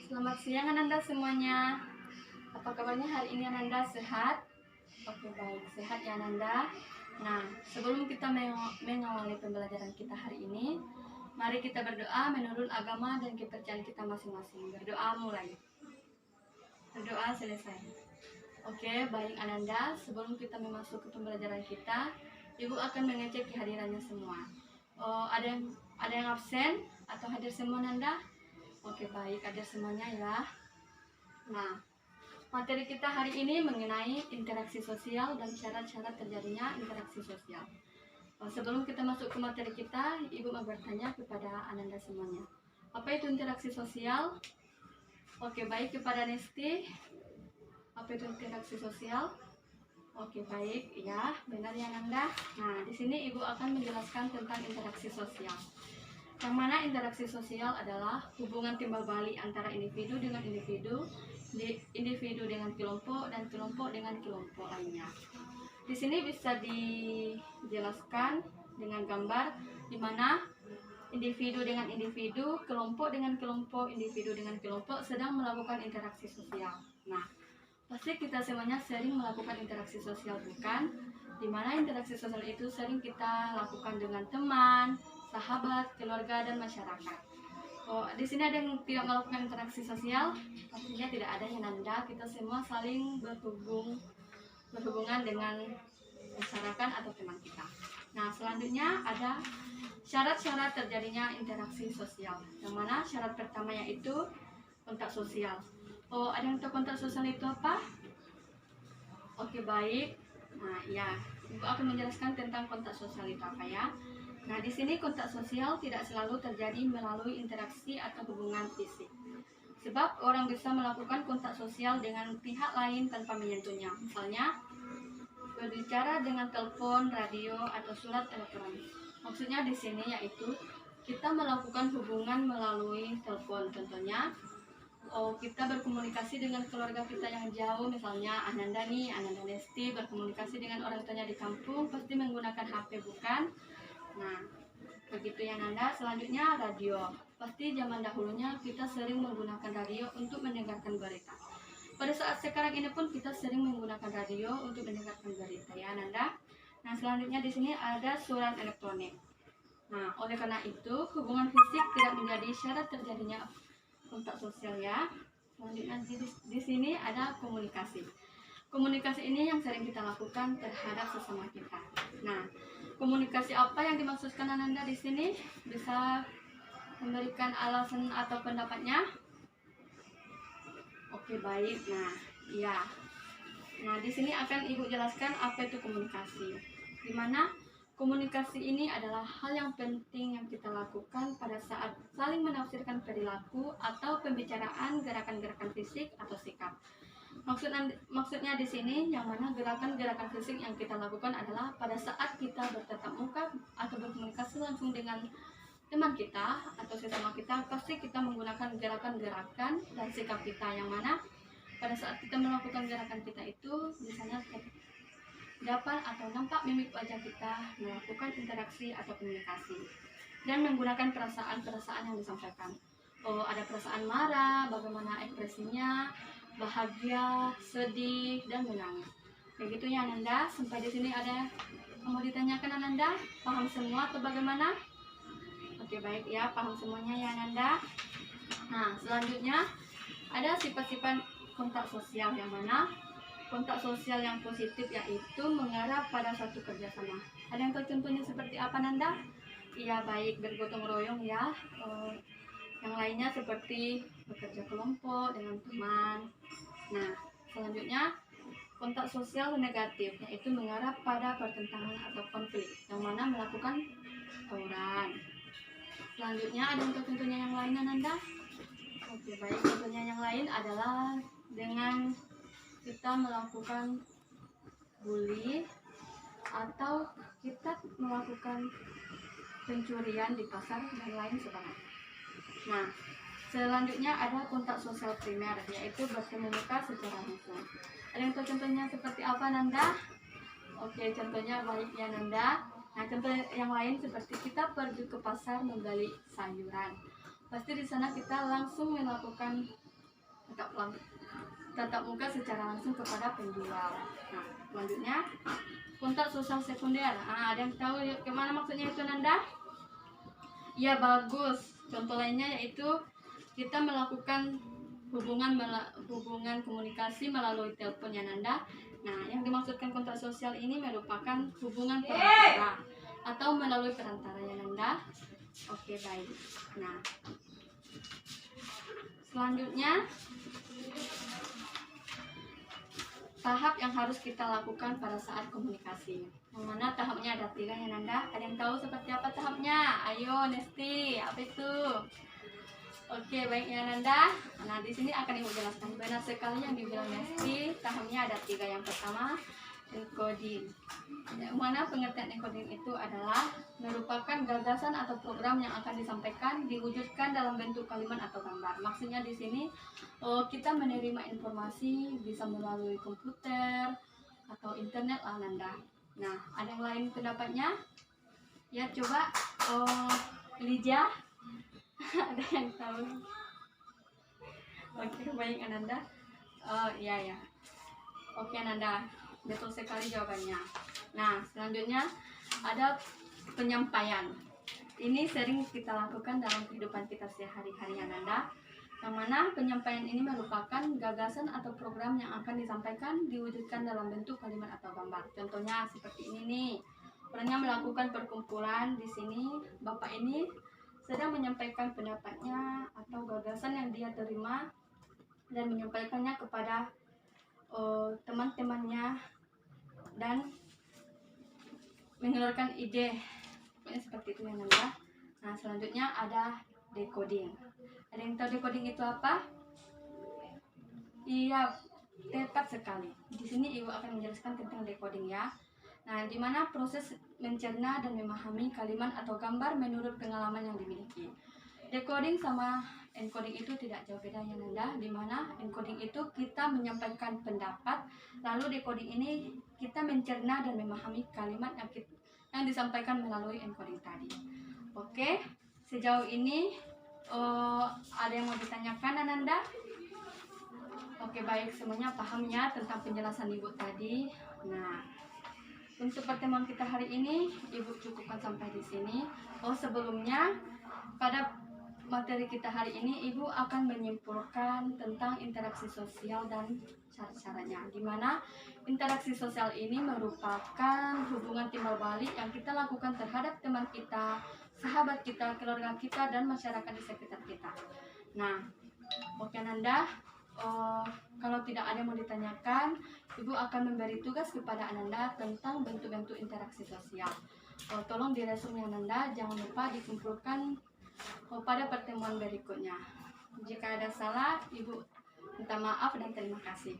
Selamat siang Ananda semuanya. Apa kabarnya hari ini Ananda, sehat? Oke, baik, sehat ya Ananda. Nah, sebelum kita mengawali pembelajaran kita hari ini, mari kita berdoa menurut agama dan kepercayaan kita masing-masing. Berdoa mulai. Berdoa selesai. Oke, baik Ananda, sebelum kita memasuki pembelajaran kita, Ibu akan mengecek kehadirannya semua. Ada yang absen atau hadir semua Ananda? Oke, baik, hadir semuanya ya. Nah, materi kita hari ini mengenai interaksi sosial dan syarat-syarat terjadinya interaksi sosial. Sebelum kita masuk ke materi kita, Ibu mau bertanya kepada Ananda semuanya. Apa itu interaksi sosial? Oke, baik, kepada Nesti. Apa itu interaksi sosial? Oke, baik, ya, benar ya Ananda. Nah, di sini Ibu akan menjelaskan tentang interaksi sosial. Yang mana interaksi sosial adalah hubungan timbal balik antara individu dengan individu, individu dengan kelompok, dan kelompok dengan kelompok lainnya. Di sini bisa dijelaskan dengan gambar di mana individu dengan individu, kelompok dengan kelompok, individu dengan kelompok sedang melakukan interaksi sosial. Nah, pasti kita semuanya sering melakukan interaksi sosial, bukan? Di mana interaksi sosial itu sering kita lakukan dengan teman, sahabat, keluarga, dan masyarakat. Di sini ada yang tidak melakukan interaksi sosial? Pastinya tidak ada ya Nanda. Kita semua saling berhubungan dengan masyarakat atau teman kita. Nah, selanjutnya ada syarat-syarat terjadinya interaksi sosial. Yang mana syarat pertama yaitu kontak sosial. Ada yang tahu kontak sosial itu apa? Oke, baik. Nah, ya, Ibu akan menjelaskan tentang kontak sosial itu apa ya. Nah, di sini kontak sosial tidak selalu terjadi melalui interaksi atau hubungan fisik. Sebab orang bisa melakukan kontak sosial dengan pihak lain tanpa menyentuhnya. Misalnya, berbicara dengan telepon, radio, atau surat elektronik. Maksudnya di sini yaitu kita melakukan hubungan melalui telepon. Contohnya, kita berkomunikasi dengan keluarga kita yang jauh, misalnya Ananda Nesti berkomunikasi dengan orang tuanya di kampung, pasti menggunakan HP, bukan? Nah, begitu ya Nanda. Selanjutnya radio. Pasti zaman dahulunya kita sering menggunakan radio untuk mendengarkan berita. Pada saat sekarang ini pun kita sering menggunakan radio untuk mendengarkan berita ya Nanda. Nah, selanjutnya di sini ada surat elektronik. Nah, oleh karena itu hubungan fisik tidak menjadi syarat terjadinya kontak sosial ya. Selanjutnya di sini ada komunikasi. Komunikasi ini yang sering kita lakukan terhadap sesama kita. Nah, komunikasi apa yang dimaksudkan Ananda di sini? Bisa memberikan alasan atau pendapatnya? Oke, baik. Nah, ya. Nah, di sini akan Ibu jelaskan apa itu komunikasi. Di mana komunikasi ini adalah hal yang penting yang kita lakukan pada saat saling menafsirkan perilaku atau pembicaraan gerakan-gerakan fisik atau sikap. Maksudnya di sini yang mana gerakan-gerakan fisik yang kita lakukan adalah pada saat kita bertatap muka atau berkomunikasi langsung dengan teman kita atau sesama kita, pasti kita menggunakan gerakan-gerakan dan sikap kita yang mana pada saat kita melakukan gerakan kita itu misalnya dapat atau nampak mimik wajah kita melakukan interaksi atau komunikasi dan menggunakan perasaan-perasaan yang disampaikan. Ada perasaan marah, bagaimana ekspresinya, bahagia, sedih, dan menangis. Begitu ya Ananda. Sampai di sini ada yang mau ditanyakan Ananda? Paham semua atau bagaimana? Oke, baik ya, paham semuanya ya Ananda. Nah, selanjutnya ada sifat-sifat kontak sosial yang mana kontak sosial yang positif yaitu mengarah pada suatu kerjasama. Ada yang tahu contohnya seperti apa Nanda? Iya, baik, bergotong royong ya. Yang lainnya seperti bekerja kelompok dengan teman. Nah, selanjutnya kontak sosial negatif yaitu mengarah pada pertentangan atau konflik yang mana melakukan tawuran. Selanjutnya ada untuk contohnya yang lain Nanda? Oke, baik, contohnya yang lain adalah dengan kita melakukan bully atau kita melakukan pencurian di pasar dan lain sebagainya. Nah, selanjutnya ada kontak sosial primer yaitu bertemu muka secara langsung. Ada yang tahu contohnya seperti apa Nanda? Oke, contohnya baik ya Nanda. Nah, contoh yang lain seperti kita pergi ke pasar membeli sayuran. Pasti di sana kita langsung melakukan tatap muka secara langsung kepada penjual. Nah, selanjutnya kontak sosial sekunder. Ada yang tahu kemana maksudnya itu Nanda? Ya, bagus. Contoh lainnya yaitu kita melakukan hubungan komunikasi melalui telepon ya Nanda. Nah, yang dimaksudkan kontak sosial ini merupakan hubungan perantara atau melalui perantara ya Nanda. Oke, baik. Nah, selanjutnya tahap yang harus kita lakukan pada saat komunikasi. Yang mana tahapnya ada 3 ya Nanda. Ada yang tahu seperti apa tahapnya? Ayo Nesti, apa itu? Oke, baik ya Nanda. Nah, di sini akan Ibu jelaskan. Benar sekali yang dibilang Nesti. Tahapnya ada 3. Yang pertama, encoding. Yang mana pengertian encoding itu adalah merupakan gagasan atau program yang akan disampaikan, diwujudkan dalam bentuk kalimat atau gambar. Maksudnya di sini kita menerima informasi bisa melalui komputer atau internet lah Nanda. Nah, ada yang lain pendapatnya? Ya, coba Lija. Ada yang tahu? Oke, baik Ananda. Iya ya. Oke Ananda, betul sekali jawabannya. Nah, selanjutnya ada penyampaian. Ini sering kita lakukan dalam kehidupan kita sehari-hari Ananda. Yang mana penyampaian ini merupakan gagasan atau program yang akan disampaikan, diwujudkan dalam bentuk kalimat atau gambar. Contohnya seperti ini nih. Orangnya melakukan perkumpulan di sini. Bapak ini sedang menyampaikan pendapatnya atau gagasan yang dia terima dan menyampaikannya kepada teman-temannya dan mengeluarkan ide. Pokoknya seperti itu ya Nanda. Nah, selanjutnya ada decoding. Ada yang tahu decoding itu apa? Iya, tepat sekali. Di sini Ibu akan menjelaskan tentang decoding ya. Nah, di mana proses mencerna dan memahami kalimat atau gambar menurut pengalaman yang dimiliki. Decoding sama encoding itu tidak jauh beda ya Nanda. Di mana encoding itu kita menyampaikan pendapat, lalu decoding ini kita mencerna dan memahami kalimat yang disampaikan melalui encoding tadi. Oke, sejauh ini ada yang mau ditanyakan Ananda? Oke, baik, semuanya paham ya tentang penjelasan Ibu tadi. Nah, untuk pertemuan kita hari ini Ibu cukupkan sampai di sini. Sebelumnya pada materi kita hari ini Ibu akan menyimpulkan tentang interaksi sosial dan cara-caranya. Di mana interaksi sosial ini merupakan hubungan timbal balik yang kita lakukan terhadap teman kita, sahabat kita, keluarga kita, dan masyarakat di sekitar kita. Nah, oke Nanda, kalau tidak ada yang mau ditanyakan, Ibu akan memberi tugas kepada Ananda tentang bentuk-bentuk interaksi sosial. Tolong diresumnya Ananda, jangan lupa dikumpulkan pada pertemuan berikutnya. Jika ada salah, Ibu minta maaf dan terima kasih.